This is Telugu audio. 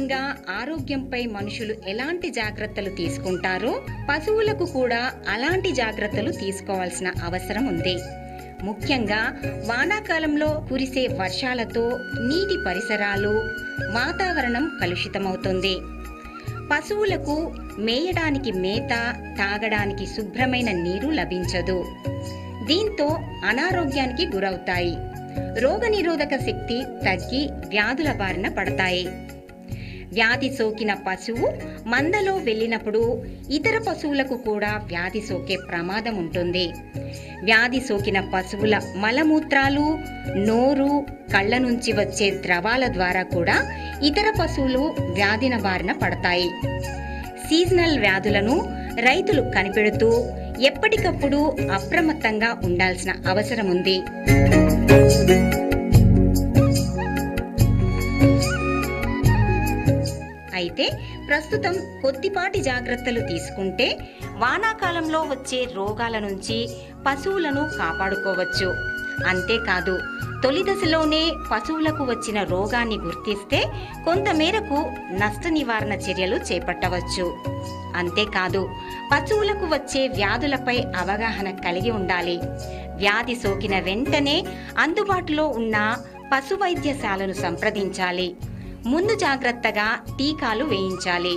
సాధారణంగా ఆరోగ్యంపై మనుషులు ఎలాంటి జాగ్రత్తలు తీసుకుంటారో పశువులకు కూడా అలాంటి జాగ్రత్తలు తీసుకోవాల్సిన అవసరం ఉంది. ముఖ్యంగా వానాకాలంలో కురిసే వర్షాలతో నీటి పరిసరాలు, వాతావరణం కలుషితమవుతుంది. పశువులకు మేయడానికి మేత, తాగడానికి శుభ్రమైన నీరు లభించదు. దీంతో అనారోగ్యానికి గురవుతాయి. రోగనిరోధక శక్తి తగ్గి వ్యాధుల బారిన పడతాయి. వ్యాధి సోకిన పశువు మందలో వెళ్ళినప్పుడు ఇతర పశువులకు కూడా వ్యాధి సోకే ప్రమాదం ఉంటుంది. వ్యాధి సోకిన పశువుల మలమూత్రాలు, నోరు, కళ్ళ నుంచి వచ్చే ద్రవాల ద్వారా కూడా ఇతర పశువులు వ్యాధిన బారిన పడతాయి. సీజనల్ వ్యాధులను రైతులు కనిపెడుతూ ఎప్పటికప్పుడు అప్రమత్తంగా ఉండాల్సిన అవసరం ఉంది. అయితే ప్రస్తుతం కొద్దిపాటి జాగ్రత్తలు తీసుకుంటే వానాకాలంలో వచ్చే రోగాల నుంచి పశువులను కాపాడుకోవచ్చు. అంతేకాదు, తొలి దశలోనే పశువులకు వచ్చిన రోగాన్ని గుర్తిస్తే కొంతమేరకు నష్ట నివారణ చర్యలు చేపట్టవచ్చు. అంతేకాదు, పశువులకు వచ్చే వ్యాధులపై అవగాహన కలిగి ఉండాలి. వ్యాధి సోకిన వెంటనే అందుబాటులో ఉన్న పశు వైద్యశాలను సంప్రదించాలి. ముందు జాగ్రత్తగా టీకాలు వేయించాలి.